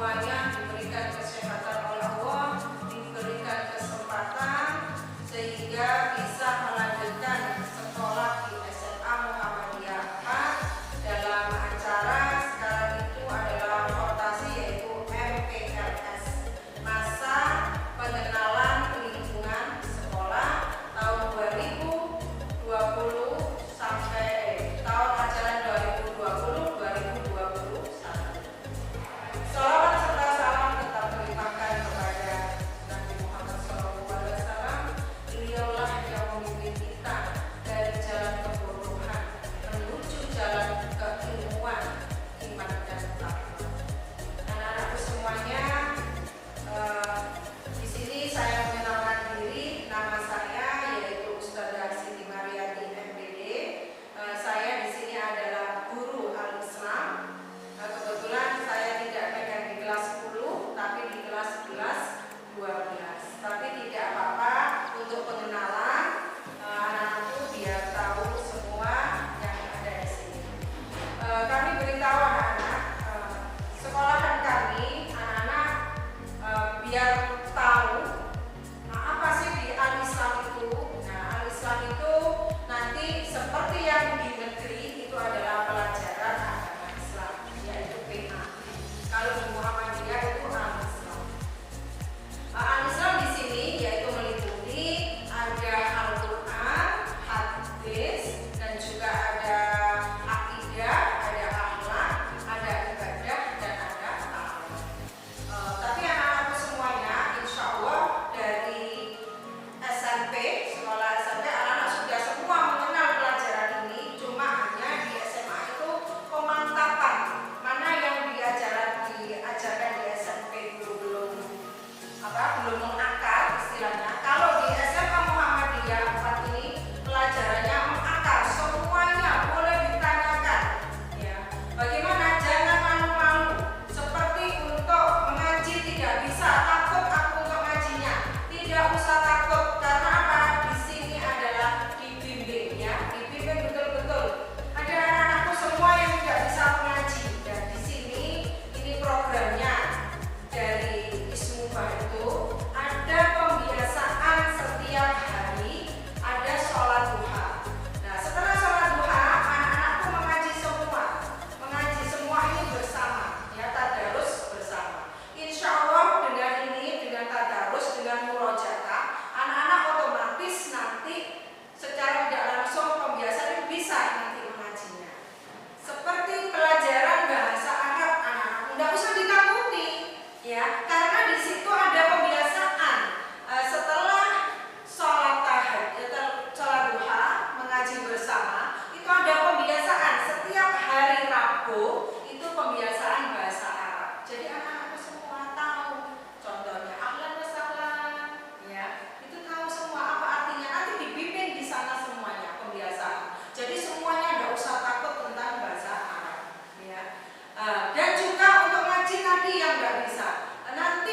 semuanya diberikan kesehatan oleh Allah, diberikan kesempatan sehingga bisa melanjutkan sekolah di SMA Muhammadiyah 4 dalam acara sekarang itu adalah rotasi, yaitu MPLS, masa pengenalan lingkungan sekolah tahun 2020 sampai tahun ajaran 2020-2021. Salawat serta salam tetap terlimpahkan kepada Nabi Muhammad SAW. Beliaulah yang memimpin kita dari jalan kebodohan menuju jalan keilmuan, iman dan takwa. Anak-anakku semuanya, di sini saya mengenalkan diri. Nama saya yaitu Ustadzah Siti Mariati MPD. Saya di sini adalah guru Al-Islam. Kebetulan saya tidak pegang di kelas 10, tapi di kelas 11, 12. Tapi tidak apa-apa, untuk pengenalan anak-anakku biar tahu semua yang ada di sini. Kami beritahu anak-anak, sekolahan kami, anak-anak biar tahu apa sih di Al-Islam itu. Nah, Al-Islam itu nanti seperti yang di negeri itu adalah pelajaran agama Islam, yaitu PA. Kalau di Muhammadiyah itu Al-Islam. Al-Islam di sini yaitu meliputi ada Al-Quran, hadis, dan juga ada akidah, ada akhlak, ada ibadah, dan ada ta'awun. Tapi anak-anakku semuanya, insya Allah dari SMP, sekolah SMP, anak-anak sudah semua mengenal pelajaran ini. Cuma hanya di SMA itu pemantapan mana yang diajarkan di SMP belum mengakar istilahnya. Kalau di SMA Muhammadiyah 4 ini pelajarannya mengakar, semuanya boleh ditanyakan. Ya, bagaimana? Jangan malu-malu. Seperti untuk mengaji tidak bisa takut aku untuk ngajinya. Tidak usah takut, karena apa? Di sini adalah dibimbing, ya, dibimbing betul-betul. Ada anak-anakku semua yang tidak bisa mengaji, dan di sini ini programnya dari Ismubah itu ada pembiasaan setiap hari, ada sholat duha. Nah, setelah sholat duha, anak-anakku mengaji semua ini bersama, ya, tadarus bersama. Insya Allah dengan ini, dengan tadarus, dengan murojaah, anak-anak otomatis nanti secara tidak langsung pembiasaan ini bisa nanti mengajinya. Seperti pelajaran bahasa Arab, anak-anak tidak usah ditakuti, ya, karena di situ ada pembiasaan. Setelah sholat tahajud, sholat duha, mengaji bersama, itu ada pembiasaan setiap hari Rabu, itu pembiasaan bahasa Arab. Jadi anak-anakku semua tahu, contohnya ahlan wa sahlan, ya, itu tahu semua apa artinya. Nanti dibimbing di sana semuanya pembiasaan. Jadi semuanya tidak usah takut tentang bahasa Arab, ya. Dan juga untuk ngaji tadi yang nggak bisa, nanti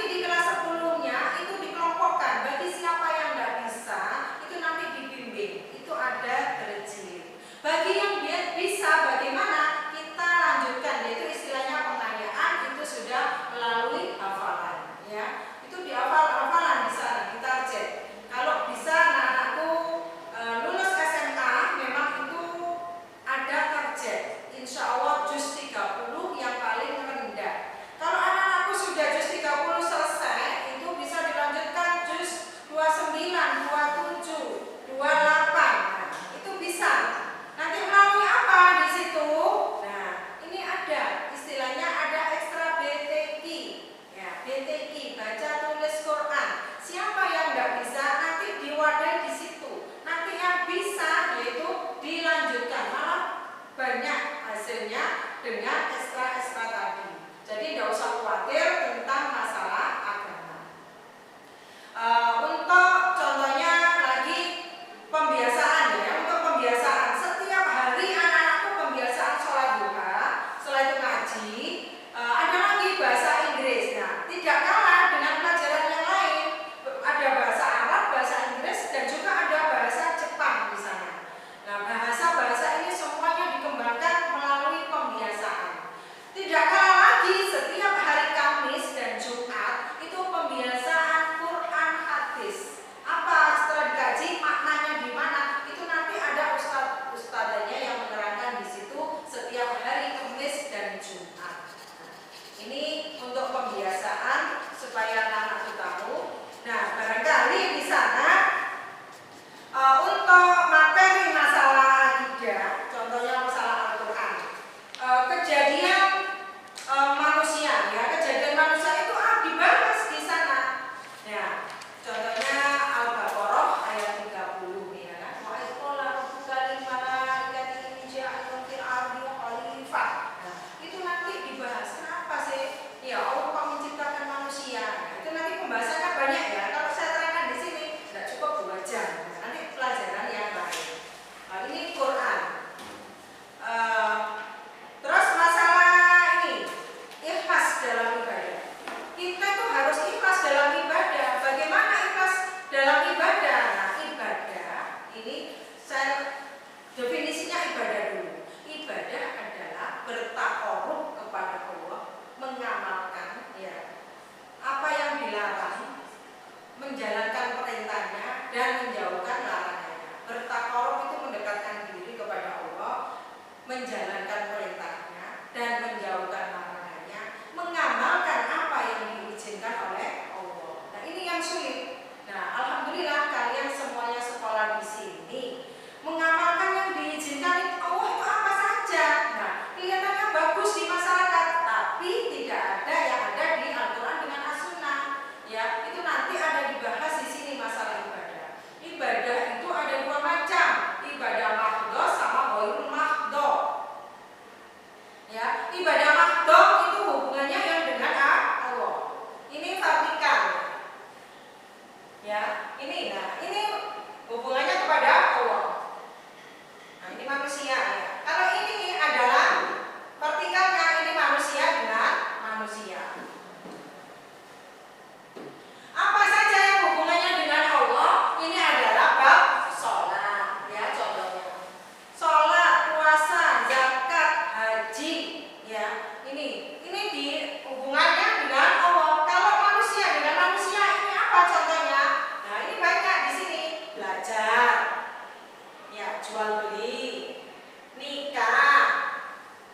supaya anak-anak itu tahu. Nah, barangkali di sana untuk materi masalah akidah, contohnya masalah Al-Quran, kejadian manusia, ya kejadian manusia itu dibahas di sana. Ya, contohnya Al-Baqarah ayat 30 ya kan. Wa iqala rabbuka lil malaikati inni ja'ilun fil ardi khalifah. Nah, itu nanti dibahas. Kenapa sih? Ya Allah kok menciptakan manusia. Nah, itu nanti pembahasannya banyak ya. Kalau saya terangkan di sini tidak cukup 2 jam. Nah, nanti pelajaran yang lain. Nah, ini Quran. Terus masalah ini ikhlas dalam ibadah. Kita tuh harus ikhlas dalam ibadah. Bagaimana ikhlas dalam ibadah? Nah, ibadah ini saya definisinya ibadah dulu. Ibadah adalah bertaqarrub kepada Allah, mengamalkan ya apa yang dilarang, menjalankan perintahnya dan menjauhkan larangannya. Bertaqarrub itu mendekatkan diri kepada Allah, menjalankan perintahnya dan menjauhkan larangannya, mengamalkan apa yang diizinkan oleh Allah. Nah, ini yang sulit. Nah, alhamdulillah kalian semuanya sekolah di sini mengamalkan yang diizinkan Allah itu apa saja. Nah, kelihatannya bagus di masyarakat, tapi tidak ada yang ada di Al-Quran dengan As-Sunnah. Ya, itu nanti ada dibahas di sini masalah ibadah. Ibadah itu ada 2 macam, ibadah mahdhah sama ghairul mahdhah. Ya, ibadah mahdhah itu hubungannya yang dengan Allah. Ini vertikal. Ya, ini hubungannya kepada Allah. Nah, ini manusia ya. Kalau ini adalah vertikalnya, ini manusia dengan manusia. Apa saja yang hubungannya dengan Allah? Ini adalah bab sholat, ya contohnya. Sholat, puasa, zakat, haji, ya. Ini di hubungannya dengan Allah. Kalau manusia dengan manusia ini apa contohnya? Nah, ini banyak di sini. Belajar, ya jual beli, nikah.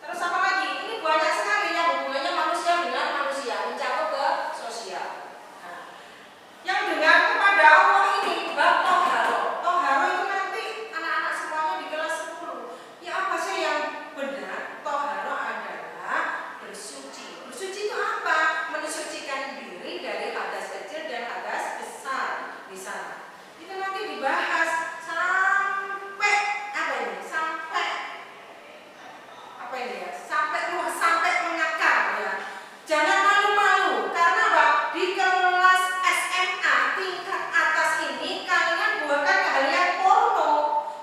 Terus apa lagi? Ini banyak sekali yang hubungannya manusia dengan manusia, mencakup ke sosial. Nah, yang dengan kepada Allah ini bab toharo. Toharo itu nanti anak-anak semuanya di kelas 10. Ya apa sih yang benar? Toharo adalah bersuci. Bersuci itu apa? Mensucikan diri dari hadas kecil dan hadas besar di sana. Itu nanti dibahas sampai apa ini? Sampai apa ini ya? Sampai mengakar ya. Jangan malu-malu karena apa? Di kelas SMA tingkat atas ini kalian bukan kalian porno.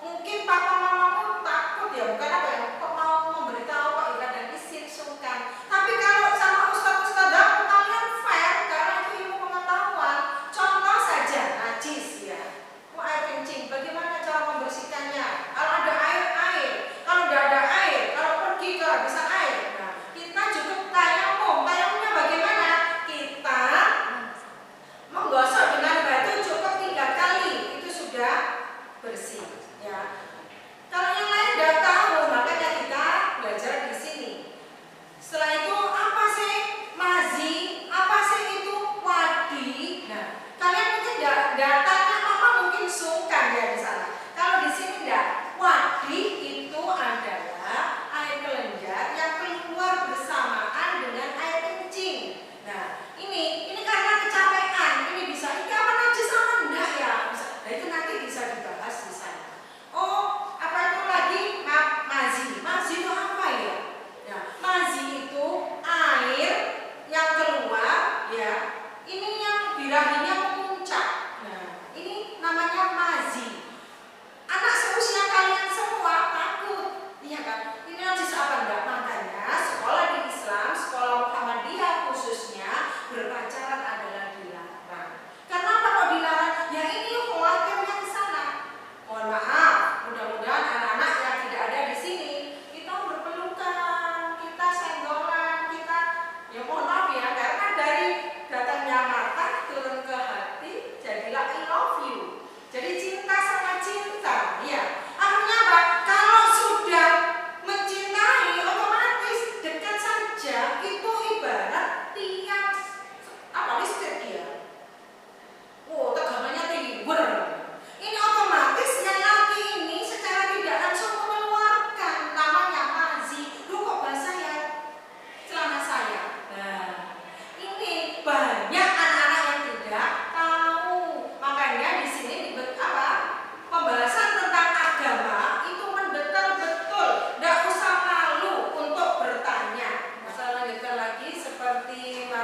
Mungkin papa mamamu takut ya, bukan apa ya? Kok mau memberitahu Pak Ira dan isin sungkan. Tapi kalau sama ustaz-ustazah kalian fair karena itu ilmu pengetahuan. Contoh saja najis ya. Air kencing, bagaimana cara membersihkannya? Kalau ada air, kalau tidak ada air, kalau pergi kehabisan air, nah kita cukup tayamum. Tayamumnya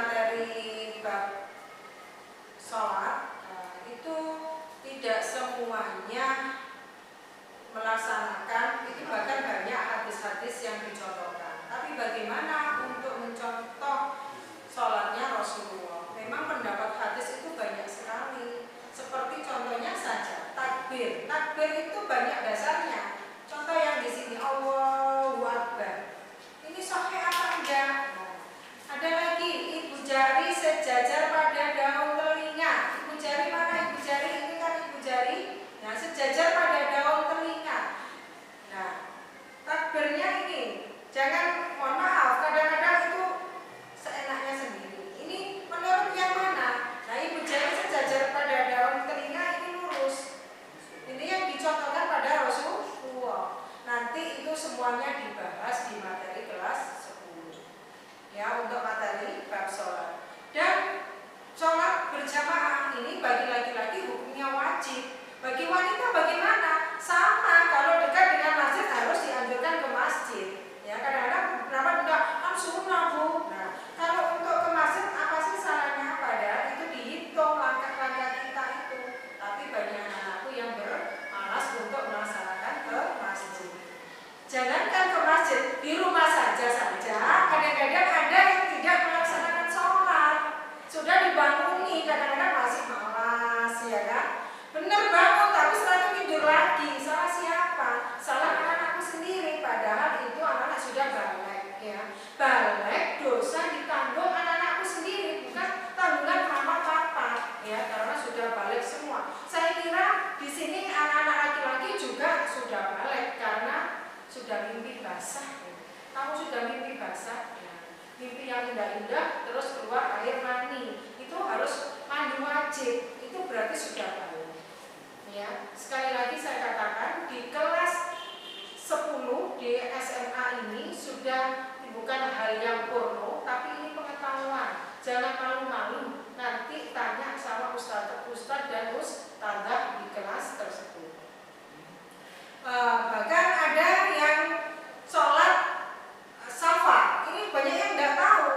materi bab sholat itu tidak semuanya melaksanakan, itu bahkan banyak hadis-hadis yang dicontohkan. Tapi bagaimana untuk mencontoh sholatnya Rasulullah? Memang pendapat hadis itu banyak sekali. Seperti contohnya saja takbir. Takbir itu banyak dasarnya. Contoh yang di sini Allahu Akbar. Ini sahih apa enggak? Ada lagi ibu jari sejajar pada daun telinga. Ibu jari mana ibu jari? Ini kan ibu jari. Nah, sejajar pada daun telinga. Nah, takbirnya ini jangan, mohon maaf, kadang-kadang itu seenaknya sendiri. Ini menurut yang mana? Nah, ibu jari sejajar pada daun telinga ini lurus. Ini yang dicontohkan pada Rasulullah. Nanti itu semuanya dibahas di materi kelas 10. Ya, untuk materi bab sholat. Dan sholat berjamaah ini bagi laki-laki hukumnya wajib. Bagi wanita bagaimana? Sama, kalau dekat dengan masjid harus dianjurkan ke masjid. Ya, kadang-kadang kenapa enggak? Kan sunnah, Bu. Nah, kalau untuk ke masjid apa sih salahnya? Padahal itu dihitung langkah-langkah kita itu. Tapi banyak anak-anakku yang bermalas untuk melaksanakan ke masjid. Jangankan ke masjid, di rumah saja. Kadang-kadang ada yang tidak melaksanakan sholat. Sudah dibanguni, kadang-kadang masih malas, ya kan? Benar bangun, tapi setelah itu tidur lagi. Salah siapa? Salah anak-anakku sendiri. Padahal itu anak-anak sudah balik, ya. Balik dosa ditanggung anak-anakku sendiri, bukan tanggungan mama papa, ya. Karena sudah balik semua. Saya kira di sini anak-anak laki-laki juga sudah balik karena sudah mimpi basah. Ya. Kamu sudah mimpi basah, ya. Mimpi yang indah-indah, terus keluar air mani. Itu harus mandi wajib. Itu berarti sudah balik. Ya, sekali lagi saya katakan di kelas 10 di SMA ini sudah bukan hal yang porno, tapi ini pengetahuan. Jangan malu-malu, nanti tanya sama ustaz dan ustazah di kelas tersebut. Bahkan ada yang sholat safar, ini banyak yang nggak tahu,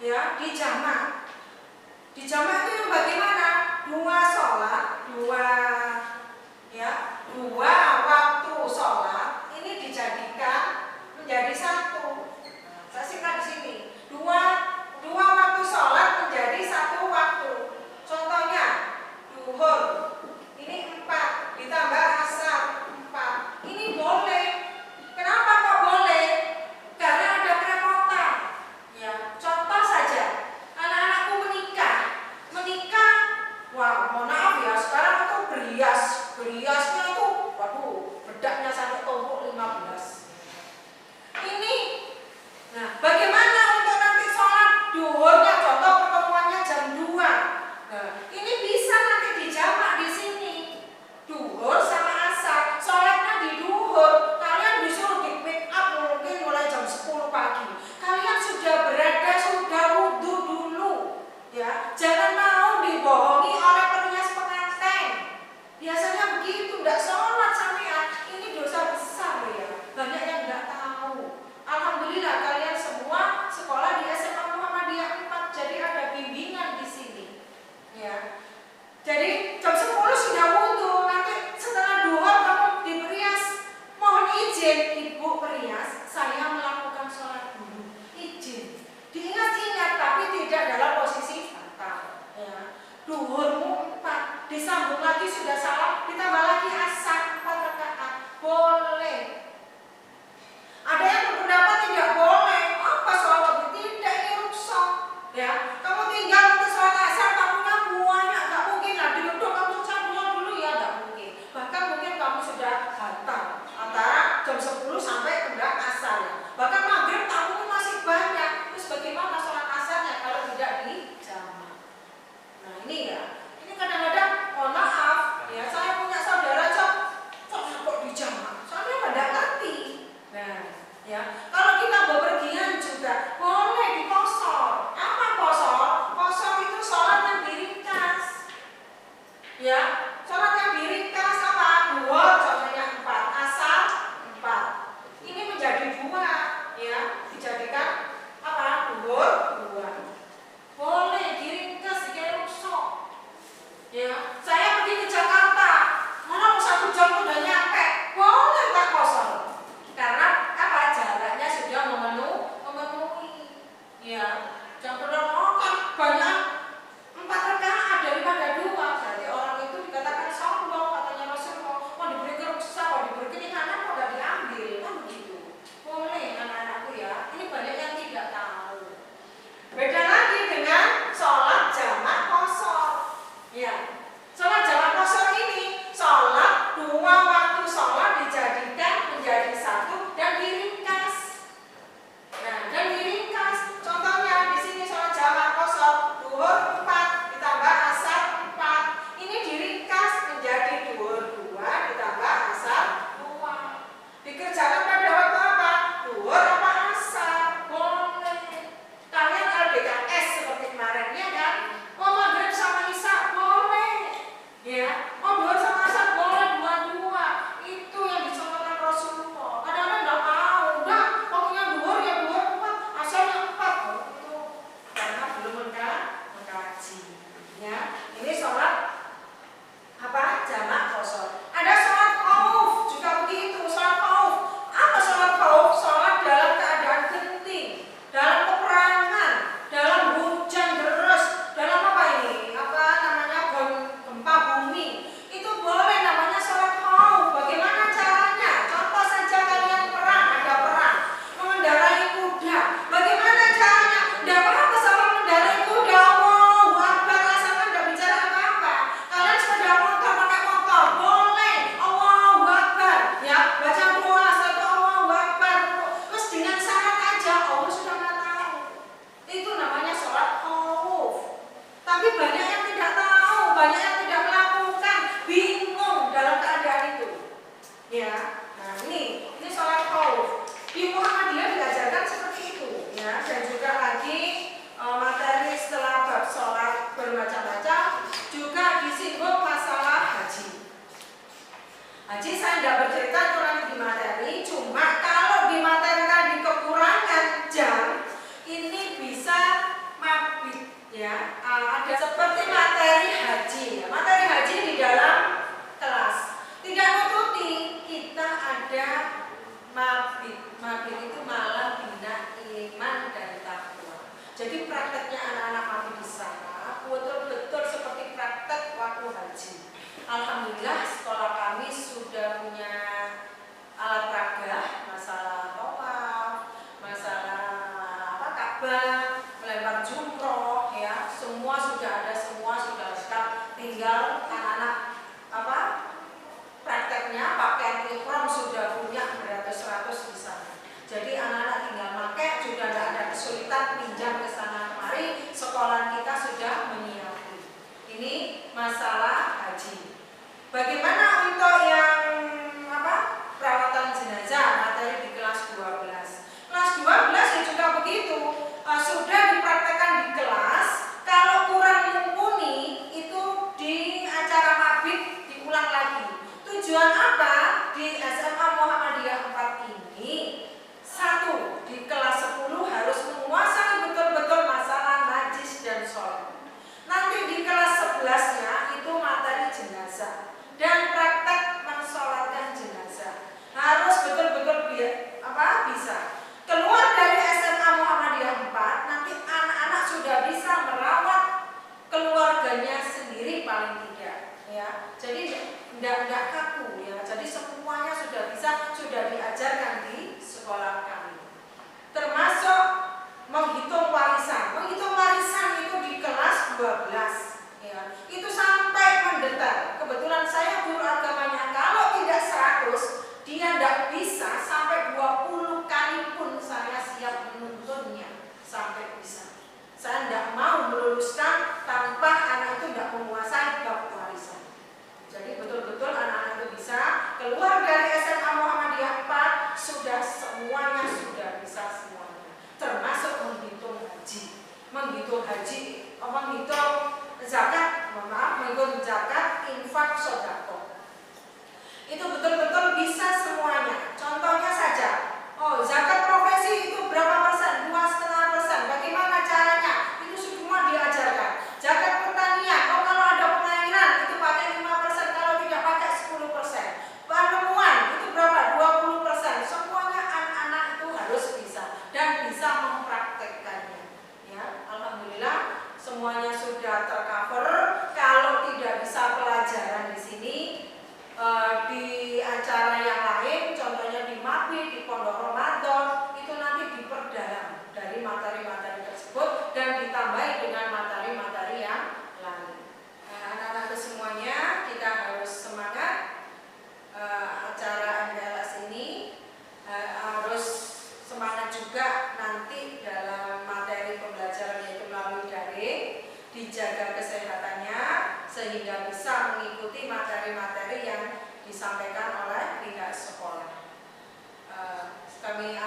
ya, di jamak. Di jamak itu yang bagaimana? Dua sholat, dua waktu sholat ini dijadikan menjadi satu. Saya singkat di sini. Dua waktu sholat menjadi satu waktu. Contohnya duhur ini 4 ditambah asar 4. Ini boleh. Kenapa kok boleh? Karena ada kerepotan. Ya, contoh saja. Anak-anakku menikah. Wah, mohon maaf ya, sekarang itu beriasnya itu, waduh, bedaknya sampai tumpuk 15. Ini, nah, bagaimana untuk nanti sholat duhurnya? Contoh pertemuannya jam 2. Nah, ini bisa nanti dijamak di sini. Duhur sama asar, sholatnya di duhur. Kalian disuruh di pick up mungkin mulai jam 10 pagi. Kalian sudah berada, sudah wudhu dulu. Ya, jangan mau dibohongi oleh perias pengantin. Biasanya begitu, tidak sholat sampean. Ini dosa besar, ya. Banyak yang nggak tahu. Alhamdulillah kalian semua sekolah di SMA Muhammadiyah 4, jadi ada bimbingan di sini. Ya. Jadi jam 10 sudah wudhu, nanti setelah duhur kamu diperias. Mohon izin Ibu perias, saya melakukan sholat dulu. Izin. Diingat-ingat tapi tidak dalam posisi batal. Ya. Duhurmu 4, disambung lagi sudah salah, ditambah lagi asar 4 rakaat. Boleh. Ada yang berpendapat tidak boleh. Apa soal tidak, ini rukshoh. Ya, kamu tinggal untuk sholat asar, tamunya banyak, nggak mungkin lah duduk kamu cabut dulu, ya nggak mungkin. Bahkan mungkin kamu sudah batal antara jam 10 sampai hendak asar. Ya. Bahkan maghrib tamunya masih banyak. Terus bagaimana sholat asarnya kalau tidak dijamak? Nah ini ya, ini kadang-kadang mohon maaf ya, saya punya saudara ya. Ada seperti materi haji. Materi haji di dalam kelas. Tidak nututi kita ada mabit itu malah bina iman dan takwa. Jadi prakteknya anak-anak mabit di sana betul-betul seperti praktek waktu haji. Alhamdulillah sekolah kami sudah punya alat peraga, masalah tawaf, masalah Ka'bah, melempar jumroh, ya, semua sudah ada, semua sudah lengkap. Tinggal anak-anak prakteknya pakaian ihram sudah punya beratus-ratus di sana. Jadi anak-anak tinggal pakai, juga tidak ada kesulitan pinjam ke sana kemari. Sekolah kita sudah menyiapkan. Ini masalah haji. Bagaimana untuk yang perawatan jenazah, materi di kelas 12. Kelas 12 ya juga begitu. Sudah dipraktekkan di kelas. Kalau kurang mumpuni itu di acara mabit diulang lagi. Tujuan apa? Di SMA Muhammadiyah 4 ini, satu, di kelas 10 harus menguasai betul-betul masalah najis dan sholat. Nanti di kelas 11-nya itu materi jenazah dan praktek mensolatkan jenazah. Harus betul-betul bisa. Keluar dari SMA Muhammadiyah 4, nanti anak-anak sudah bisa merawat keluarganya sendiri paling tidak, ya. Jadi tidak kaku, ya. Jadi semuanya sudah bisa, sudah diajarkan di sekolah kami. Termasuk menghitung warisan. Menghitung warisan itu di kelas 12, ya. Itu sampai mendetail. Kebetulan saya guru agamanya, kalau tidak 100, dia tidak bisa sampai 20 kali pun saya siap menuntunnya sampai bisa. Saya tidak mau meluluskan tanpa anak itu tidak menguasai bab warisan. Jadi betul-betul anak-anak itu bisa keluar dari SMA Muhammadiyah 4, sudah semuanya sudah bisa semuanya. Termasuk menghitung haji. Menghitung zakat, menghitung zakat, infak, sedekah. Itu betul-betul bisa semuanya. Contohnya saja, zakat profesi itu berapa persen? 2,5%. Bagaimana caranya? Itu semua diajarkan. Zakat pertanian, kalau ada pengairan itu pakai 5%, kalau tidak pakai 10%. Penemuan itu berapa? 20%. Semuanya anak-anak itu harus bisa dan bisa mempraktekkannya. Ya, alhamdulillah semuanya sudah tercover. Kalau tidak bisa pelajaran di sini, di acara yang lain, contohnya di Mabit, di Pondok Ramadan, itu nanti diperdalam dari materi-materi tersebut dan ditambahi dengan materi-materi yang lain. Anak-anak semuanya kita harus semangat. Acara MPLS ini harus semangat juga nanti dalam materi pembelajaran yaitu melalui daring, dijaga kesehatannya sehingga bisa mengikuti materi-materi yang disampaikan oleh pihak sekolah. Kami